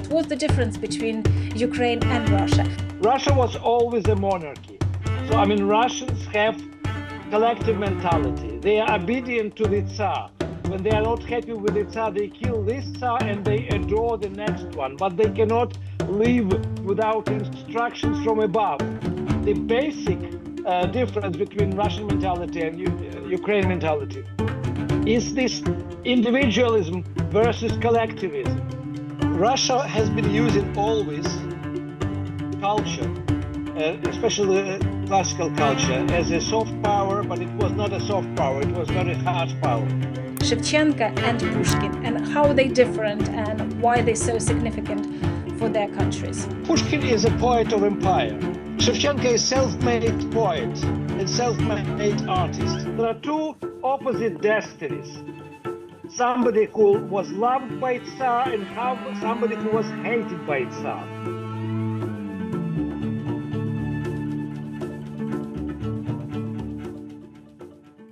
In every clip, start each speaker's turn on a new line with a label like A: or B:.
A: What was the difference between Ukraine and Russia?
B: Russia was always a monarchy. So, I mean, Russians have collective mentality. They are obedient to the Tsar. When they are not happy with the Tsar, they kill this Tsar and they adore the next one. But they cannot live without instructions from above. The basic difference between Russian mentality and Ukrainian mentality is this individualism versus collectivism. Russia has been using always culture, especially classical culture, as a soft power, but it was not a soft power, it was very hard power.
A: Shevchenko and Pushkin, and how they different and why they're so significant for their countries.
B: Pushkin is a poet of empire. Shevchenko is self-made poet and self-made artist. There are two opposite destinies. Somebody who was loved by Tsar and somebody who was hated by Tsar.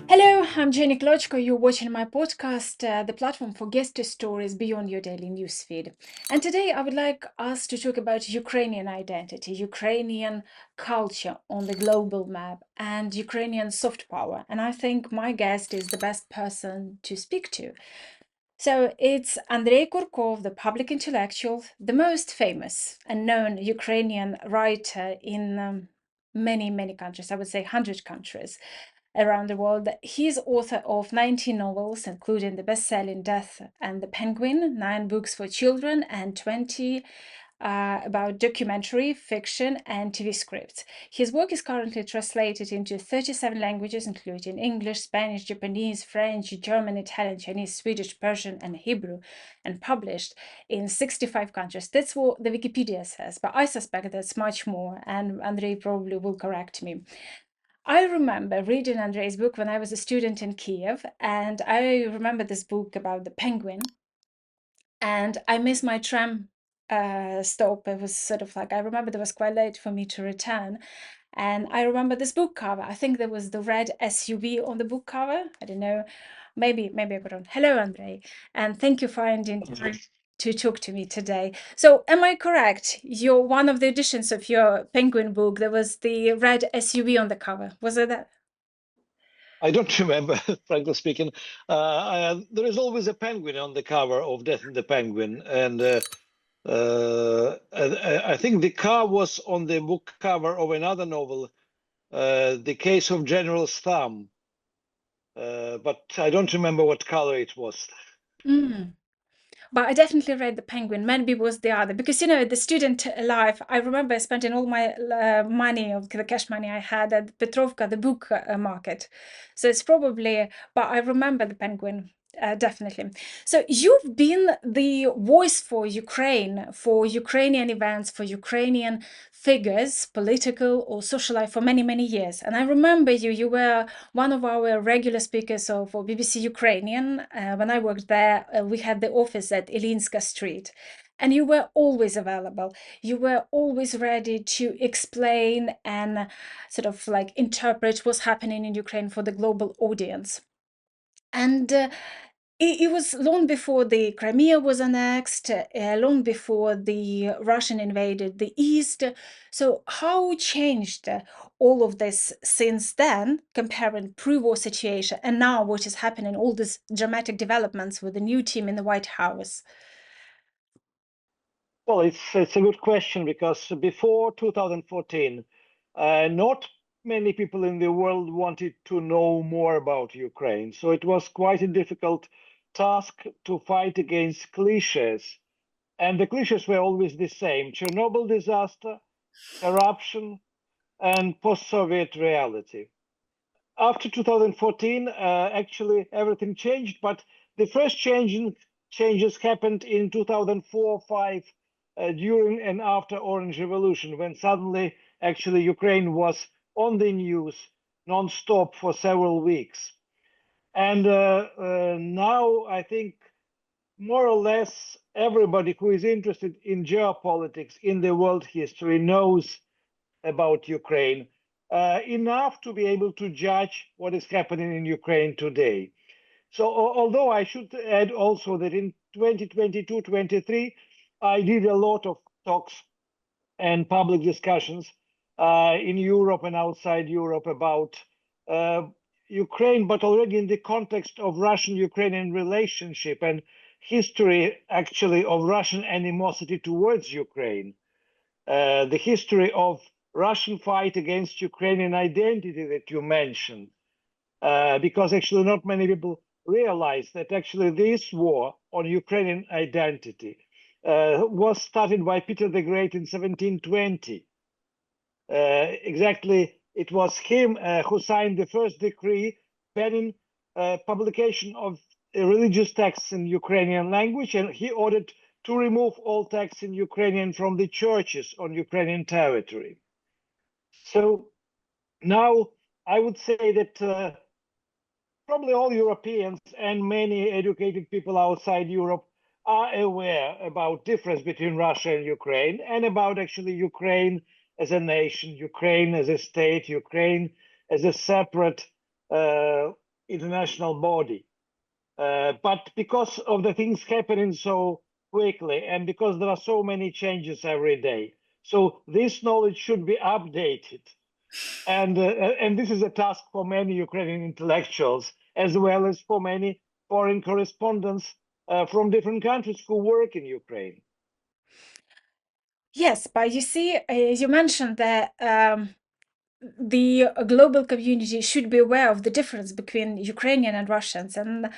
A: Hello, I'm Jenny Klochko. You're watching my podcast, the platform for guest stories beyond your daily newsfeed. And today I would like us to talk about Ukrainian identity, Ukrainian culture on the global map, and Ukrainian soft power. And I think my guest is the best person to speak to. So it's Andrei Kurkov, the public intellectual, the most famous and known Ukrainian writer in many countries, I would say 100 countries around the world. He's author of 19 novels, including the best-selling Death and the Penguin, 9 books for children, and 20 about documentary, fiction, and TV scripts. His work is currently translated into 37 languages, including English, Spanish, Japanese, French, German, Italian, Chinese, Swedish, Persian, and Hebrew, and published in 65 countries. That's what the Wikipedia says, but I suspect that's much more, and Andrei probably will correct me. I remember reading Andrei's book when I was a student in Kiev, and I remember this book about the penguin. And I missed my tram stop. It was sort of like, I remember it was quite late for me to return. And I remember this book cover. I think there was the red SUV on the book cover. I don't know. Maybe I got on. Hello, Andrei, and thank you for finding time to talk to me today. So, am I correct? You're one of the editions of your Penguin book. There was the red SUV on the cover. Was it that?
B: I don't remember, frankly speaking. There is always a penguin on the cover of Death and the Penguin, and I think the car was on the book cover of another novel, The Case of General's Thumb, but I don't remember what color it was.
A: Mm. But I definitely read The Penguin. Maybe was the other because the student life. I remember spending all my money, of the cash money I had at Petrovka, the book market. So it's probably. But I remember The Penguin. Definitely. So you've been the voice for Ukraine, for Ukrainian events, for Ukrainian figures, political or social life for many years. And I remember you were one of our regular speakers for BBC Ukrainian. When I worked there, we had the office at Ilinska Street. And you were always available. You were always ready to explain and sort of like interpret what's happening in Ukraine for the global audience. And it was long before the Crimea was annexed, long before the Russian invaded the East. So how changed all of this since then, comparing pre-war situation and now what is happening, all these dramatic developments with the new team in the White House?
B: Well, it's a good question because before 2014, not many people in the world wanted to know more about Ukraine. So it was quite a difficult task to fight against cliches. And the cliches were always the same: Chernobyl disaster, corruption, and post-Soviet reality. After 2014, actually everything changed, but the first changes happened in 2004-5 during and after Orange Revolution, when suddenly actually Ukraine was on the news non-stop for several weeks. And now I think more or less everybody who is interested in geopolitics in the world history knows about Ukraine enough to be able to judge what is happening in Ukraine today. So, although I should add also that in 2022-23, I did a lot of talks and public discussions in Europe and outside Europe about uh, Ukraine, but already in the context of Russian-Ukrainian relationship and history, actually, of Russian animosity towards Ukraine, the history of Russian fight against Ukrainian identity that you mentioned, because actually not many people realize that actually this war on Ukrainian identity was started by Peter the Great in 1720. Exactly, it was him who signed the first decree banning publication of religious texts in Ukrainian language, and he ordered to remove all texts in Ukrainian from the churches on Ukrainian territory. So now I would say that probably all Europeans and many educated people outside Europe are aware about difference between Russia and Ukraine, and about actually Ukraine as a nation, Ukraine as a state, Ukraine as a separate international body. But because of the things happening so quickly, and because there are so many changes every day, so this knowledge should be updated. And this is a task for many Ukrainian intellectuals, as well as for many foreign correspondents from different countries who work in Ukraine.
A: Yes, but you see, you mentioned that the global community should be aware of the difference between Ukrainian and Russians. And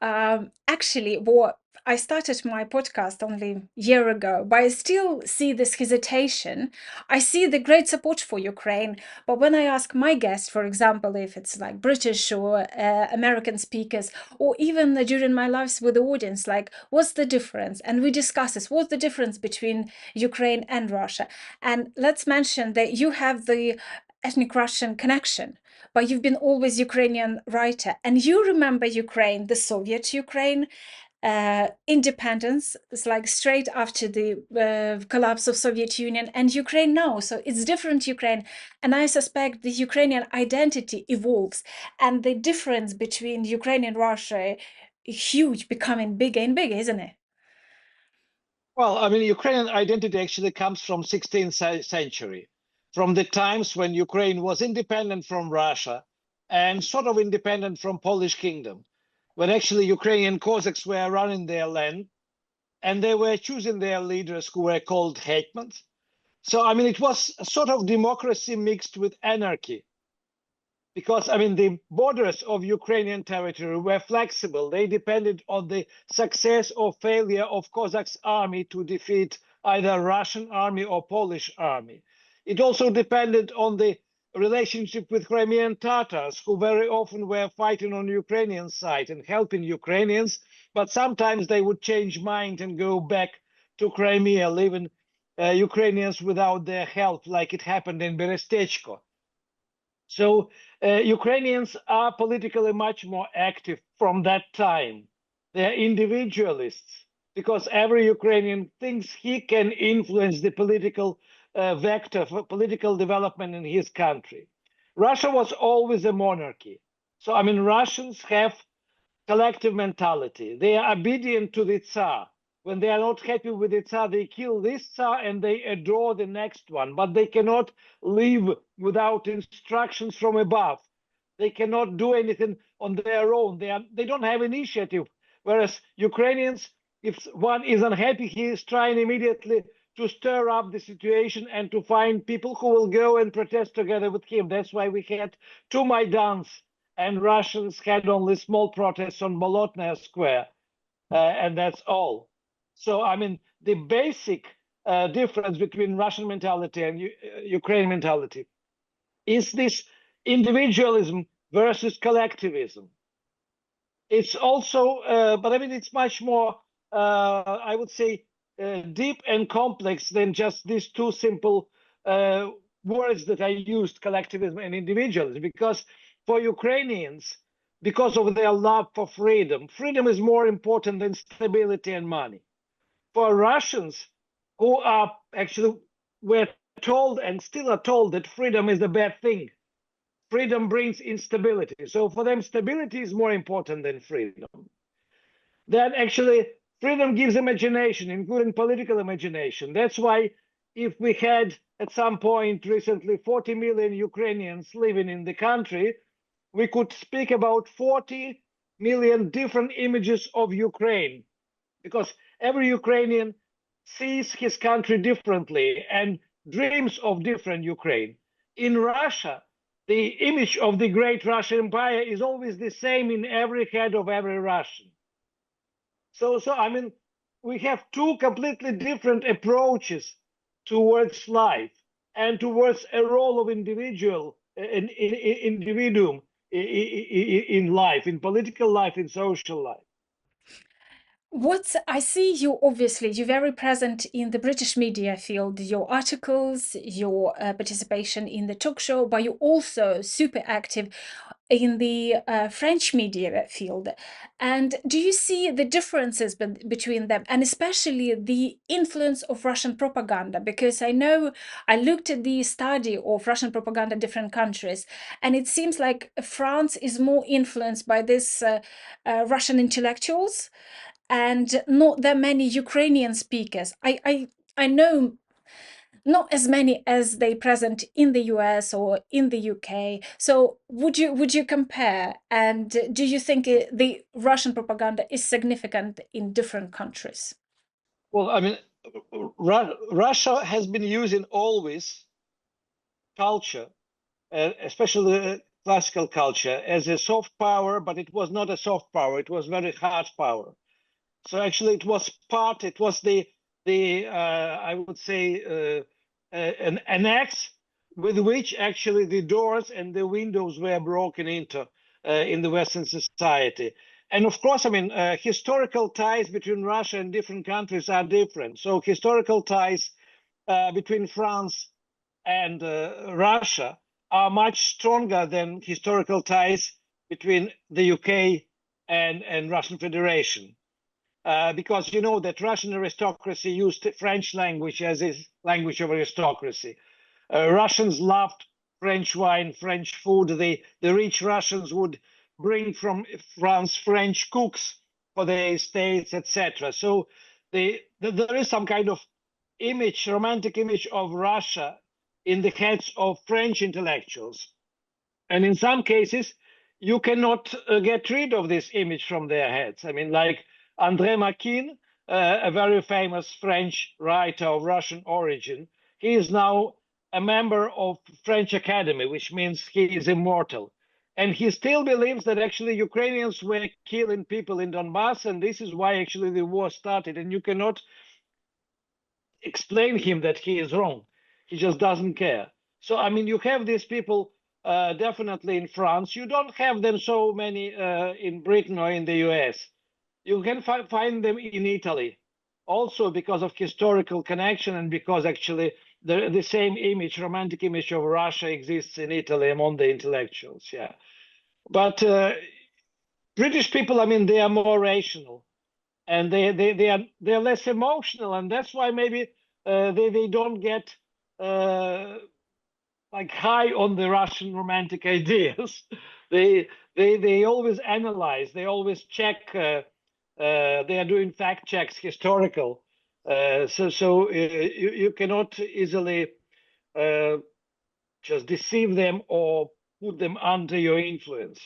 A: actually, what I started my podcast only a year ago, but I still see this hesitation. I see the great support for Ukraine, but when I ask my guests, for example, if it's like British or American speakers, or even during my lives with the audience, like, what's the difference? And we discuss this, what's the difference between Ukraine and Russia? And let's mention that you have the ethnic Russian connection, but you've been always Ukrainian writer, and you remember Ukraine, the Soviet Ukraine, independence. It's like straight after the collapse of Soviet Union, and Ukraine now. So it's different Ukraine, and I suspect the Ukrainian identity evolves, and the difference between Ukraine and Russia is huge, becoming bigger and bigger, isn't it?
B: Well, I mean, Ukrainian identity actually comes from 16th century, from the times when Ukraine was independent from Russia and sort of independent from Polish kingdom, when actually Ukrainian Cossacks were running their land and they were choosing their leaders who were called hetmans. So, I mean, it was a sort of democracy mixed with anarchy, because I mean the borders of Ukrainian territory were flexible. They depended on the success or failure of Cossacks' army to defeat either Russian army or Polish army. It also depended on the relationship with Crimean Tatars, who very often were fighting on Ukrainian side and helping Ukrainians, but sometimes they would change mind and go back to Crimea, leaving Ukrainians without their help, like it happened in Berestechko. So Ukrainians are politically much more active from that time. They're individualists because every Ukrainian thinks he can influence the political vector for political development in his country. Russia was always a monarchy. So, I mean, Russians have collective mentality. They are obedient to the Tsar. When they are not happy with the Tsar, they kill this Tsar and they adore the next one. But they cannot live without instructions from above. They cannot do anything on their own. They don't have initiative. Whereas Ukrainians, if one is unhappy, he is trying immediately to stir up the situation and to find people who will go and protest together with him. That's why we had two Maidans, and Russians had only small protests on Bolotnaya Square, and that's all. So, I mean, the basic difference between Russian mentality and Ukrainian mentality is this individualism versus collectivism. It's also, but I mean, it's much more, I would say, deep and complex than just these two simple words that I used, collectivism and individualism, because for Ukrainians, because of their love for freedom, freedom is more important than stability and money. For Russians, who are actually were told and still are told that freedom is a bad thing, freedom brings instability. So for them, stability is more important than freedom. Then actually, freedom gives imagination, including political imagination. That's why if we had at some point recently 40 million Ukrainians living in the country, we could speak about 40 million different images of Ukraine, because every Ukrainian sees his country differently and dreams of different Ukraine. In Russia, the image of the great Russian Empire is always the same in every head of every Russian. So I mean, we have two completely different approaches towards life and towards a role of individuum in life, in political life, in social life.
A: What I see, you're very present in the British media field, your articles, your participation in the talk show, but you're also super active in the French media field. And do you see the differences between them, and especially the influence of Russian propaganda? Because I know I looked at the study of Russian propaganda in different countries, and it seems like France is more influenced by this Russian intellectuals and not that many Ukrainian speakers. I know not as many as they present in the US or in the UK. So would you compare? And do you think the Russian propaganda is significant in different countries?
B: Well, I mean, Russia has been using always culture, especially classical culture, as a soft power, but it was not a soft power. It was very hard power. So actually, it was the I would say an axe with which actually the doors and the windows were broken into in the Western society. And of course, I mean, historical ties between Russia and different countries are different. So historical ties between France and Russia are much stronger than historical ties between the UK and Russian Federation. Because you know that Russian aristocracy used French language as a language of aristocracy. Russians loved French wine, French food. The rich Russians would bring from France French cooks for their estates, etc. So there is some kind of image, romantic image of Russia in the heads of French intellectuals. And in some cases, you cannot get rid of this image from their heads. I mean, like Andrei Kurkov, a very famous French writer of Russian origin, he is now a member of French Academy, which means he is immortal. And he still believes that actually Ukrainians were killing people in Donbass, and this is why actually the war started. And you cannot explain him that he is wrong. He just doesn't care. So I mean, you have these people definitely in France. You don't have them so many in Britain or in the US. You can find them in Italy, also because of historical connection and because actually the same image, romantic image of Russia exists in Italy among the intellectuals. Yeah, but British people, I mean, they are more rational and they're less emotional, and that's why maybe they don't get like high on the Russian romantic ideas. They always analyze, they always check. They are doing fact checks, historical. You cannot easily uh, just deceive them or put them under your influence.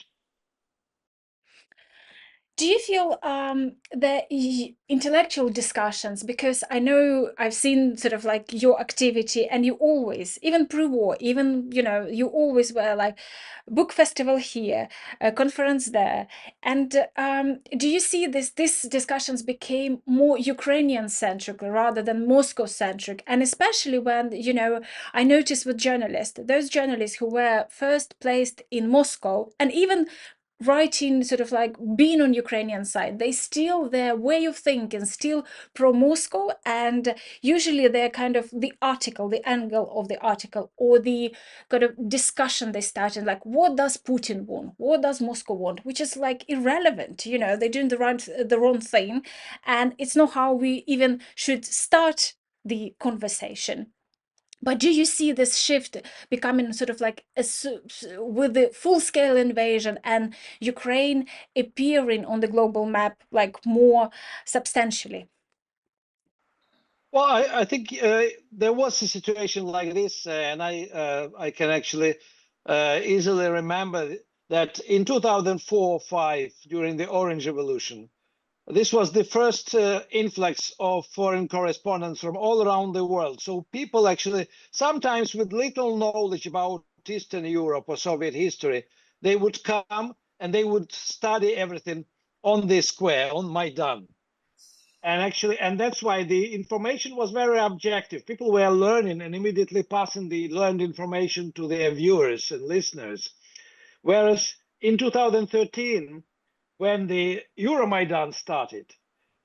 A: Do you feel the intellectual discussions? Because I know I've seen sort of like your activity, and you always, even pre-war, even you always were like book festival here, a conference there, and do you see this discussions became more Ukrainian centric rather than Moscow centric, and especially when I noticed with journalists, those journalists who were first placed in Moscow and even writing sort of like being on Ukrainian side, they still their way of thinking still pro Moscow, and usually they're kind of the article, the angle of the article, or the kind of discussion they started, like what does Putin want, what does Moscow want, which is like irrelevant. They're doing the wrong thing, and it's not how we even should start the conversation. But do you see this shift becoming sort of like with the full-scale invasion and Ukraine appearing on the global map like more substantially?
B: Well, I think there was a situation like this, and I can actually easily remember that in 2004-5, during the Orange Revolution, this was the first influx of foreign correspondents from all around the world. So people actually, sometimes with little knowledge about Eastern Europe or Soviet history, they would come and they would study everything on the square, on Maidan. And that's why the information was very objective. People were learning and immediately passing the learned information to their viewers and listeners. Whereas in 2013, when the Euromaidan started,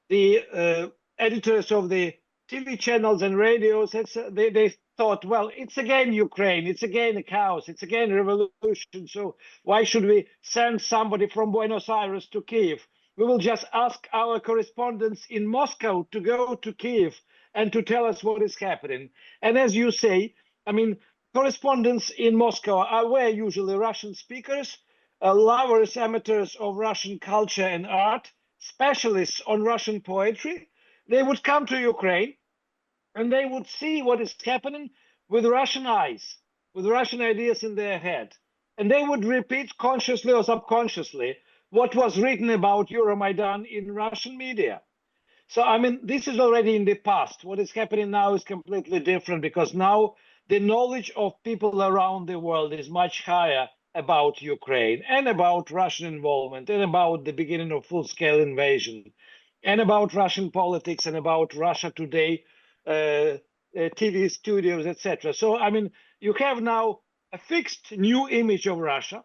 B: the editors of the TV channels and radios, they thought, well, it's again Ukraine, it's again a chaos, it's again a revolution. So why should we send somebody from Buenos Aires to Kiev? We will just ask our correspondents in Moscow to go to Kiev and to tell us what is happening. And as you say, I mean, correspondents in Moscow were usually Russian speakers, lovers, amateurs of Russian culture and art, specialists on Russian poetry. They would come to Ukraine and they would see what is happening with Russian eyes, with Russian ideas in their head. And they would repeat consciously or subconsciously what was written about Euromaidan in Russian media. So, I mean, this is already in the past. What is happening now is completely different because now the knowledge of people around the world is much higher about Ukraine and about Russian involvement and about the beginning of full-scale invasion and about Russian politics and about Russia Today, TV studios, etc. So, I mean, you have now a fixed new image of Russia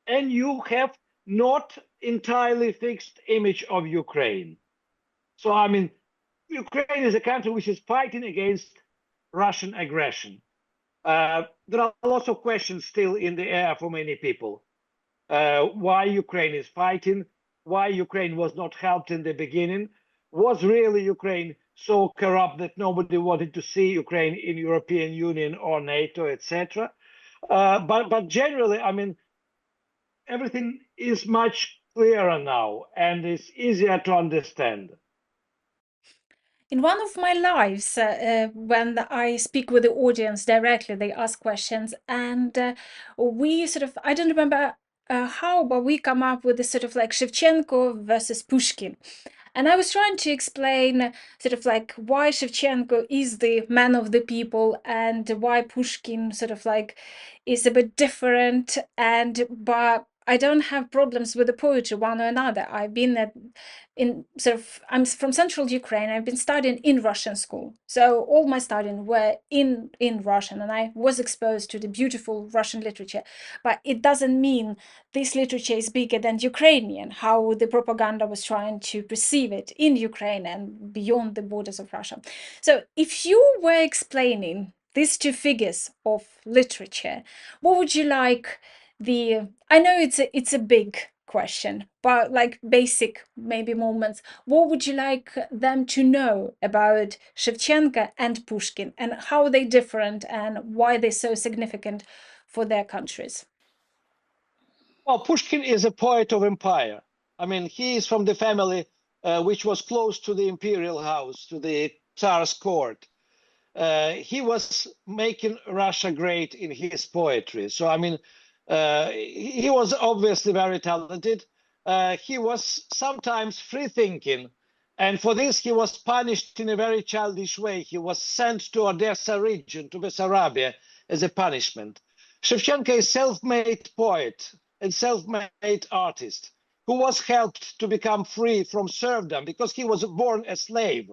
B: and you have not entirely fixed image of Ukraine. So, I mean, Ukraine is a country which is fighting against Russian aggression. There are lots of questions still in the air for many people. Why Ukraine is fighting, why Ukraine was not helped in the beginning. Was really Ukraine so corrupt that nobody wanted to see Ukraine in European Union or NATO, etc.? But generally, I mean, everything is much clearer now and is easier to understand.
A: In one of my lives, when I speak with the audience directly, they ask questions, and we sort of, I don't remember how, but we come up with this sort of like Shevchenko versus Pushkin. And I was trying to explain sort of like why Shevchenko is the man of the people and why Pushkin sort of like is a bit different. And but I don't have problems with the poetry one or another. I've been in sort of I'm from central Ukraine. I've been studying in Russian school, so all my studying were in Russian, and I was exposed to the beautiful Russian literature. But it doesn't mean this literature is bigger than Ukrainian, how the propaganda was trying to perceive it in Ukraine and beyond the borders of Russia. So if you were explaining these two figures of literature, what would you like the I know it's a big question, but like basic maybe moments, what would you like them to know about Shevchenko and Pushkin and how they different and why they're so significant for their countries?
B: Well, Pushkin is a poet of empire. I mean, he is from the family which was close to the imperial house, to the Tsar's court. He was making Russia great in his poetry. So, I mean, he was obviously very talented. He was sometimes free thinking. And for this, he was punished in a very childish way. He was sent to Odessa region, to Bessarabia, as a punishment. Shevchenko is a self-made poet and self-made artist who was helped to become free from serfdom because he was born a slave.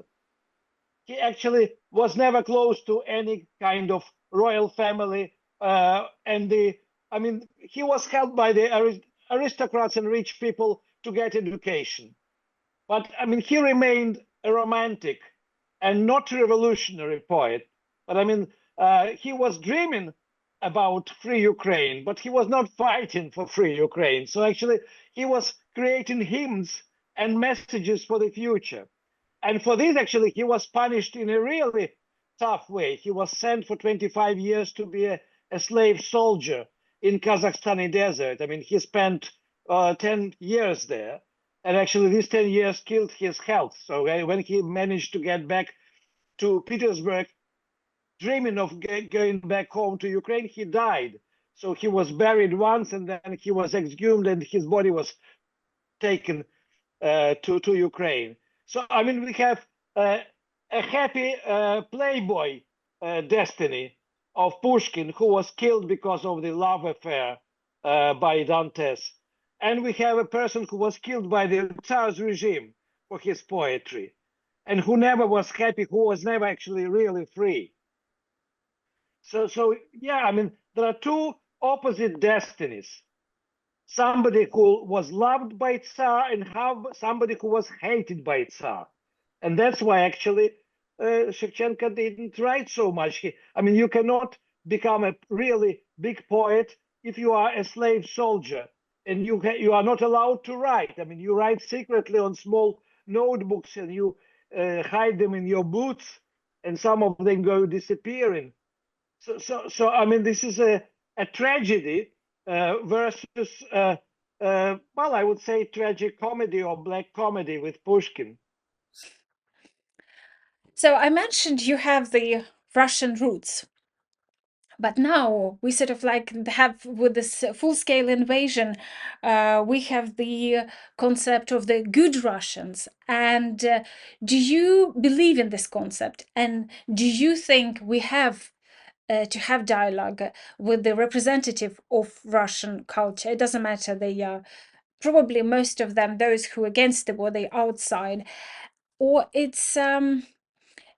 B: He actually was never close to any kind of royal family, I mean, he was helped by the aristocrats and rich people to get education. But I mean, he remained a romantic and not revolutionary poet. But I mean, he was dreaming about free Ukraine, but he was not fighting for free Ukraine. So actually, he was creating hymns and messages for the future. And for this, actually, he was punished in a really tough way. He was sent for 25 years to be a slave soldier in Kazakhstani desert. I mean, he spent 10 years there. And actually, these 10 years killed his health. So when he managed to get back to Petersburg, dreaming of going back home to Ukraine, he died. So he was buried once and then he was exhumed and his body was taken to Ukraine. So, I mean, we have a happy playboy destiny of Pushkin, who was killed because of the love affair by Dantes. And we have a person who was killed by the Tsar's regime for his poetry, and who never was happy, who was never actually really free. So yeah, I mean, there are two opposite destinies. Somebody who was loved by Tsar and somebody who was hated by Tsar. And that's why actually Shevchenko didn't write so much. I mean, you cannot become a really big poet if you are a slave soldier and you are not allowed to write. I mean, you write secretly on small notebooks and you hide them in your boots, and some of them go disappearing. So I mean, this is a tragedy versus, well, I would say tragic comedy or black comedy with Pushkin.
A: So I mentioned you have the Russian roots, but now we sort of like have with this full-scale invasion, we have the concept of the good Russians. And do you believe in this concept? And do you think we have to have dialogue with the representative of Russian culture? It doesn't matter, they are probably most of them those who are against the war, they outside, or it's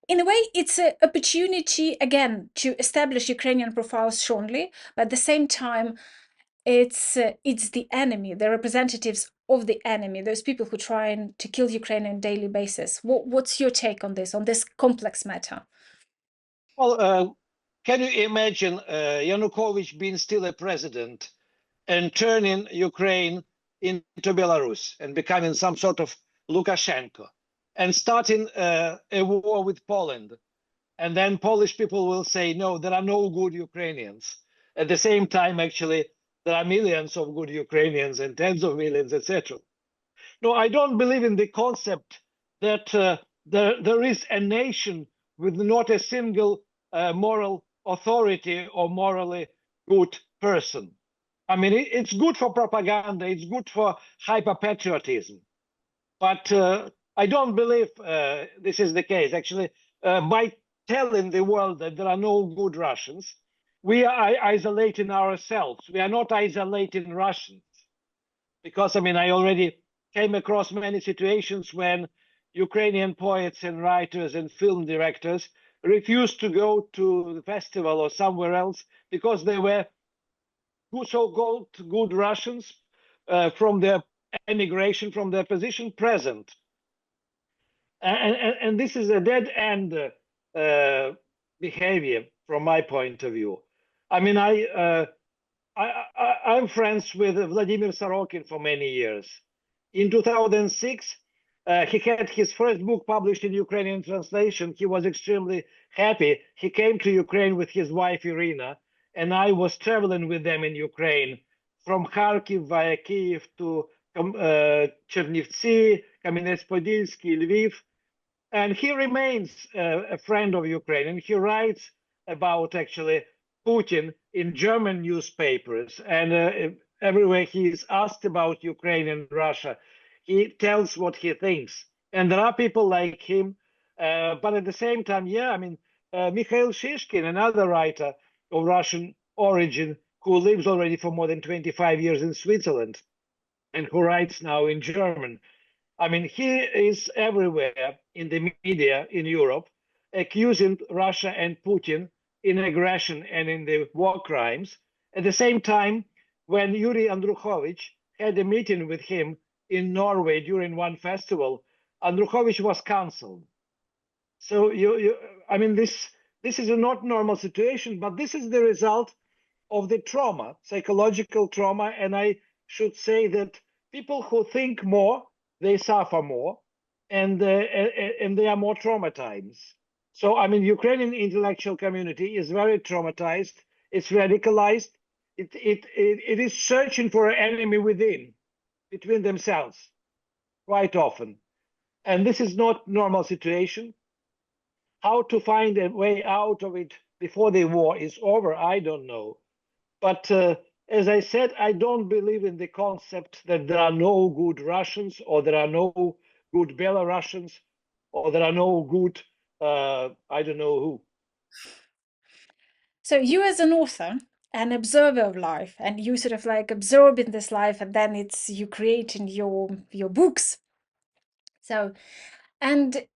A: in a way it's an opportunity again to establish Ukrainian profiles strongly, but at the same time it's the enemy, the representatives of the enemy, those people who try to kill Ukraine on a daily basis. What's your take on this complex matter?
B: Well, can you imagine Yanukovych being still a president and turning Ukraine into Belarus and becoming some sort of Lukashenko and starting a war with Poland? And then Polish people will say, no, there are no good Ukrainians. At the same time, actually, there are millions of good Ukrainians and tens of millions, etc. No, I don't believe in the concept that there is a nation with not a single moral authority or morally good person. I mean, it's good for propaganda, it's good for hyper patriotism, but I don't believe this is the case. Actually, by telling the world that there are no good Russians, we are isolating ourselves. We are not isolating Russians. Because, I mean, I already came across many situations when Ukrainian poets and writers and film directors refused to go to the festival or somewhere else because they were so-called good Russians from their emigration, from their position present. And this is a dead end behavior from my point of view. I mean, I'm friends with Vladimir Sorokin for many years. In 2006, he had his first book published in Ukrainian translation. He was extremely happy. He came to Ukraine with his wife, Irina, and I was traveling with them in Ukraine from Kharkiv via Kiev to Chernivtsi, Kamenets-Podilsky, Lviv. And he remains a friend of Ukraine, and he writes about actually Putin in German newspapers, and everywhere he is asked about Ukraine and Russia, he tells what he thinks. And there are people like him, but at the same time, yeah, I mean, Mikhail Shishkin, another writer of Russian origin, who lives already for more than 25 years in Switzerland, and who writes now in German. I mean, he is everywhere in the media in Europe, accusing Russia and Putin in aggression and in the war crimes. At the same time, when Yuri Andrukhovich had a meeting with him in Norway during one festival, Andrukhovich was cancelled. So I mean, this is a not normal situation, but this is the result of the trauma, psychological trauma, and I should say that people who think more, they suffer more, and they are more traumatized. So, I mean, Ukrainian intellectual community is very traumatized. It's radicalized. It is searching for an enemy within, between themselves, quite often. And this is not normal situation. How to find a way out of it before the war is over, I don't know. But as I said, I don't believe in the concept that there are no good Russians or there are no good Belarusians or there are no good, I don't know who.
A: So you as an author, an observer of life, and you sort of like absorb in this life, and then it's you create in your books. So and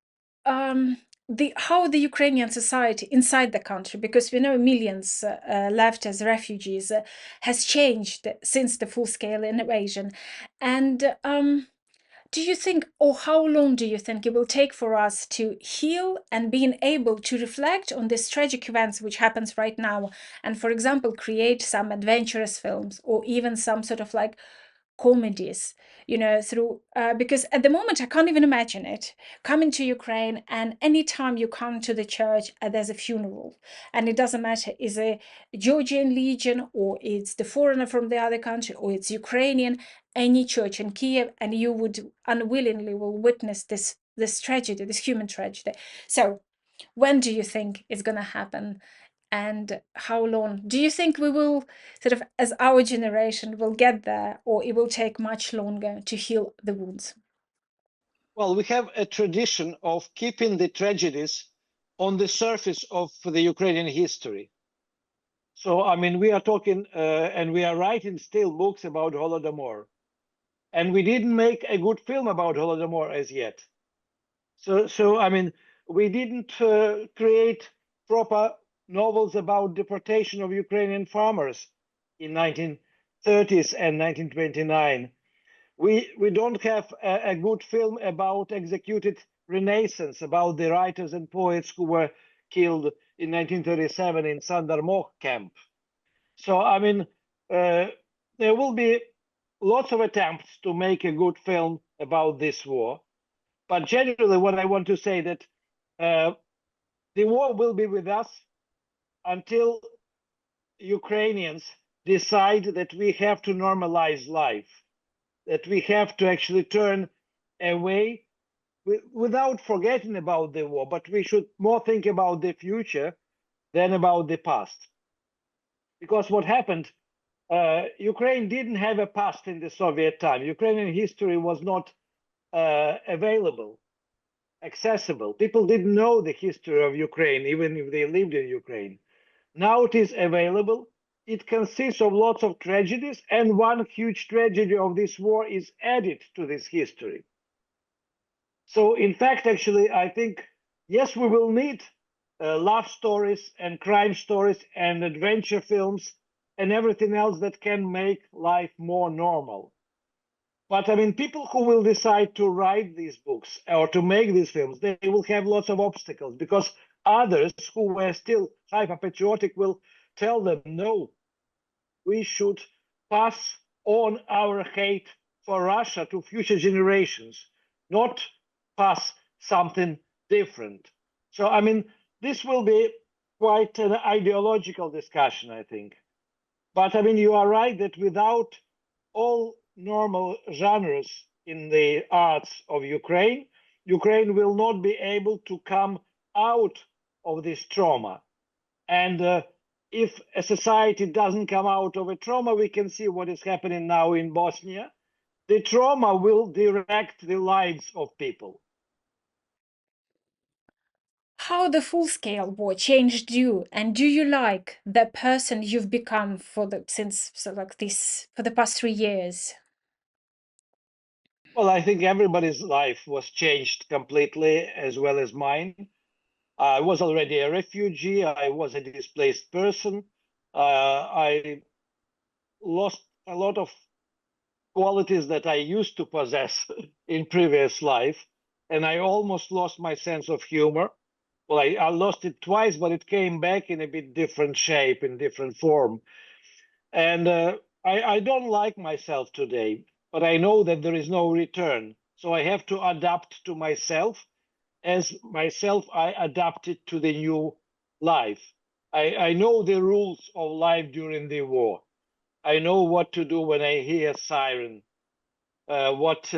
A: um, the how the Ukrainian society inside the country, because we know millions left as refugees, has changed since the full-scale invasion, and do you think, or how long do you think it will take for us to heal and being able to reflect on these tragic events which happens right now, and, for example, create some adventurous films or even some sort of like comedies, through because at the moment I can't even imagine it coming to Ukraine, and anytime you come to the church, there's a funeral, and it doesn't matter is a Georgian Legion or it's the foreigner from the other country or it's Ukrainian, any church in Kiev, and you would unwillingly will witness this tragedy, this human tragedy. So when do you think it's going to happen, and how long do you think we will sort of, as our generation, will get there, or it will take much longer to heal the wounds?
B: Well, we have a tradition of keeping the tragedies on the surface of the Ukrainian history. So, I mean, we are talking and we are writing still books about Holodomor. And we didn't make a good film about Holodomor as yet. So I mean, we didn't create proper novels about deportation of Ukrainian farmers in 1930s and 1929. We don't have a good film about executed Renaissance, about the writers and poets who were killed in 1937 in Sandarmoh camp. So I mean, there will be lots of attempts to make a good film about this war. But generally, what I want to say that uh, the war will be with us until Ukrainians decide that we have to normalize life, that we have to actually turn away without forgetting about the war, but we should more think about the future than about the past. Because what happened, Ukraine didn't have a past in the Soviet time. Ukrainian history was not available, accessible. People didn't know the history of Ukraine, even if they lived in Ukraine. Now it is available. It consists of lots of tragedies, and one huge tragedy of this war is added to this history. So, in fact, actually, I think, yes, we will need love stories and crime stories and adventure films and everything else that can make life more normal. But I mean, people who will decide to write these books or to make these films, they will have lots of obstacles because others who were still hyper patriotic will tell them, no, we should pass on our hate for Russia to future generations, not pass something different. So, I mean, this will be quite an ideological discussion, I think. But I mean, you are right that without all normal genres in the arts of Ukraine, Ukraine will not be able to come out of this trauma. And if a society doesn't come out of a trauma, we can see what is happening now in Bosnia. The trauma will direct the lives of people.
A: How the full-scale war changed you, and do you like the person you've become for the since so like this for the past 3 years?
B: Well, I think everybody's life was changed completely, as well as mine. I was already a refugee. I was a displaced person. I lost a lot of qualities that I used to possess in previous life, and I almost lost my sense of humor. Well, I lost it twice, but it came back in a bit different shape, in different form. And I don't like myself today, but I know that there is no return. So I have to adapt to myself as myself, I adapted to the new life. I know the rules of life during the war. I know what to do when I hear siren, what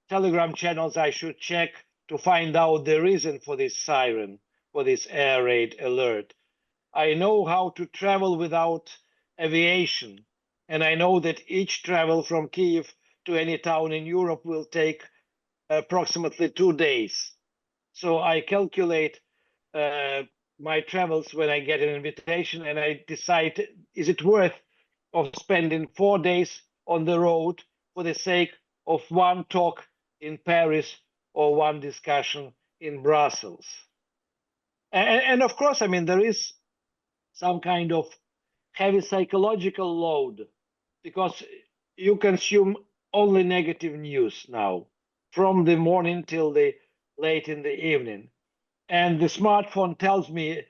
B: telegram channels I should check to find out the reason for this siren, for this air raid alert. I know how to travel without aviation, and I know that each travel from Kiev to any town in Europe will take approximately 2 days. So I calculate uh, my travels when I get an invitation, and I decide, is it worth of spending 4 days on the road for the sake of one talk in Paris or one discussion in Brussels? And of course, I mean, there is some kind of heavy psychological load because you consume only negative news now from the morning till the late in the evening. And the smartphone tells me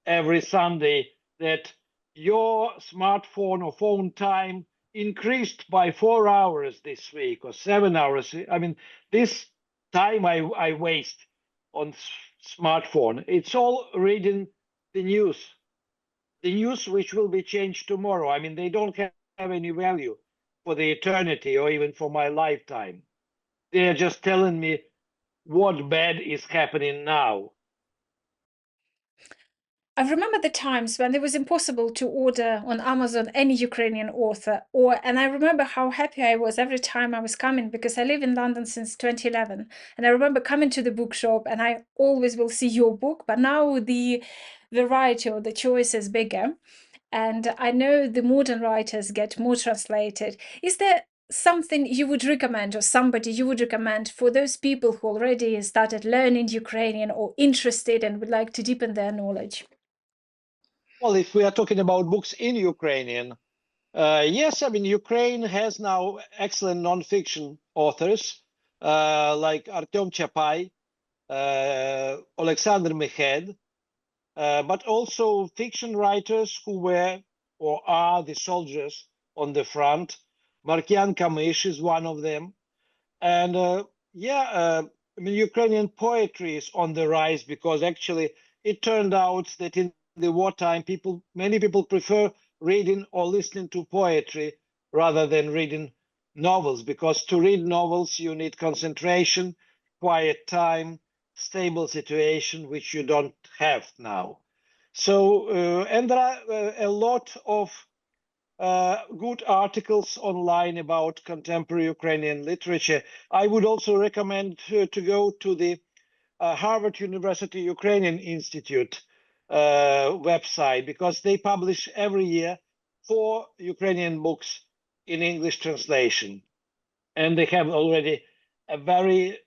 B: every Sunday that your smartphone or phone time increased by 4 hours this week or 7 hours. I mean, this time I waste on smartphone, it's all reading the news, the news which will be changed tomorrow. I mean, they don't have any value for the eternity or even for my lifetime. They're just telling me what bad is happening now.
A: I remember the times when it was impossible to order on Amazon any Ukrainian author, and I remember how happy I was every time I was coming because I live in London since 2011, and I remember coming to the bookshop and I always will see your book, but now the variety or the choice is bigger, and I know the modern writers get more translated. Is there something you would recommend or somebody you would recommend for those people who already started learning Ukrainian or interested and would like to deepen their knowledge?
B: Well, if we are talking about books in Ukrainian, yes, I mean, Ukraine has now excellent nonfiction authors like Artem Chapai, Alexander Mekhed, but also fiction writers who were or are the soldiers on the front. Markian Kamish is one of them. And yeah, I mean, Ukrainian poetry is on the rise because actually it turned out that in the wartime, many people prefer reading or listening to poetry rather than reading novels, because to read novels you need concentration, quiet time, stable situation, which you don't have now. So, and there are a lot of good articles online about contemporary Ukrainian literature. I would also recommend to go to the Harvard University Ukrainian Institute website, because they publish every year 4 Ukrainian books in English translation. And they have already a very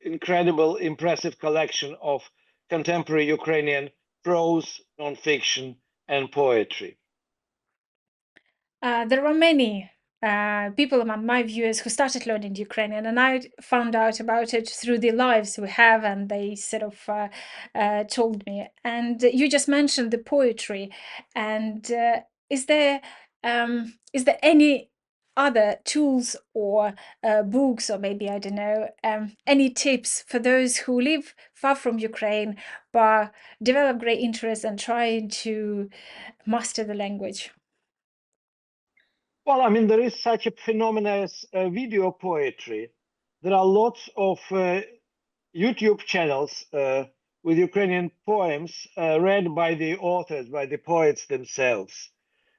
B: incredible, impressive collection of contemporary Ukrainian prose, nonfiction, and poetry.
A: There are many people among my viewers who started learning Ukrainian, and I found out about it through the lives we have, and they sort of told me. And you just mentioned the poetry, and is there any other tools or books, or maybe I don't know, any tips for those who live far from Ukraine but develop great interest and try to master the language?
B: Well, I mean, there is such a phenomenon as video poetry. There are lots of YouTube channels with Ukrainian poems read by the authors, by the poets themselves.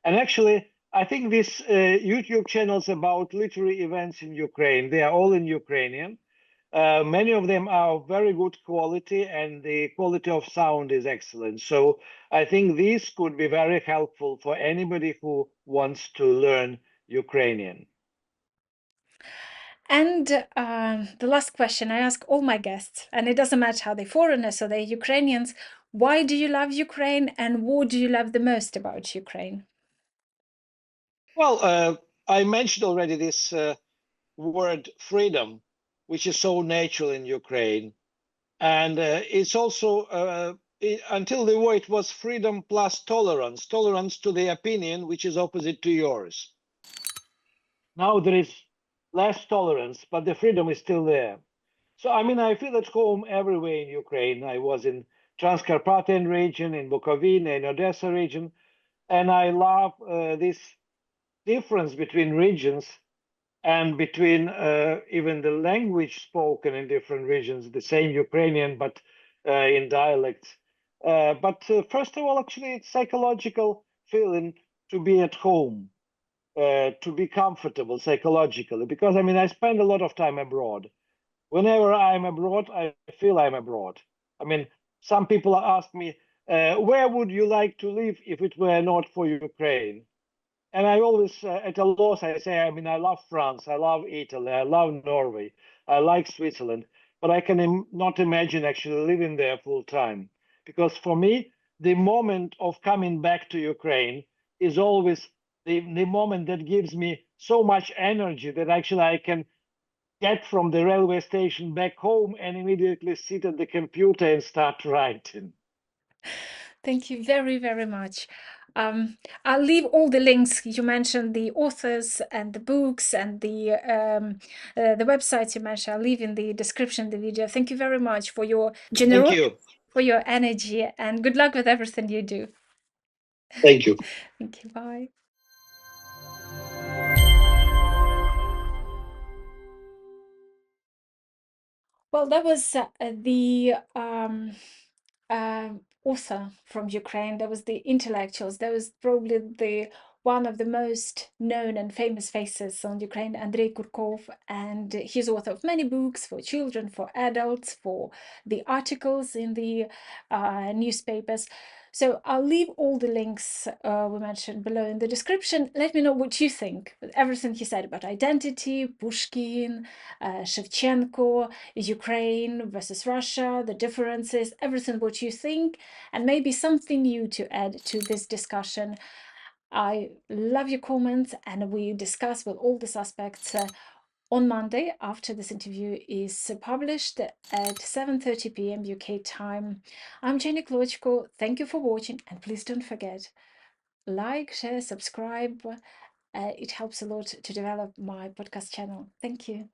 B: And actually, I think these YouTube channels about literary events in Ukraine, they are all in Ukrainian. Many of them are very good quality, and the quality of sound is excellent. So I think these could be very helpful for anybody who wants to learn Ukrainian.
A: And the last question I ask all my guests, and it doesn't matter how they're foreigners or they're Ukrainians, why do you love Ukraine and what do you love the most about Ukraine?
B: Well, I mentioned already this word freedom, which is so natural in Ukraine. And it's also, until the war, it was freedom plus tolerance, tolerance to the opinion which is opposite to yours. Now there is less tolerance, but the freedom is still there. So, I mean, I feel at home everywhere in Ukraine. I was in Transcarpathian region, in Bukovina, in Odessa region, and I love this difference between regions and between even the language spoken in different regions, the same Ukrainian, but in dialects. But first of all, actually, it's psychological feeling to be at home, to be comfortable psychologically. Because I mean, I spend a lot of time abroad. Whenever I'm abroad, I feel I'm abroad. I mean, some people ask me, where would you like to live if it were not for Ukraine? And I always, at a loss, I say, I mean, I love France, I love Italy, I love Norway, I like Switzerland, but I can not imagine actually living there full time. Because for me, the moment of coming back to Ukraine is always the moment that gives me so much energy that actually I can get from the railway station back home and immediately sit at the computer and start writing.
A: Thank you very, very much. Um, I'll leave all the links you mentioned, the authors and the books and the websites you mentioned. I'll leave in the description of the video. Thank you very much for your
B: Thank
A: generosity,
B: you.
A: for your energy, and good luck with everything you do.
B: Thank you.
A: Thank you. Bye. Well, that was the author from Ukraine. That was the intellectuals. That was probably the one of the most known and famous faces on Ukraine, Andrei Kurkov, and he's author of many books for children, for adults, for the articles in the newspapers. So I'll leave all the links we mentioned below in the description. Let me know what you think. Everything he said about identity, Pushkin, Shevchenko, Ukraine versus Russia, the differences, everything what you think, and maybe something new to add to this discussion. I love your comments, and we discuss with all these aspects on Monday after this interview is published at 7:30 p.m. UK time. I'm Jenny Klochko. Thank you for watching, and please don't forget, like, share, subscribe. It helps a lot to develop my podcast channel. Thank you.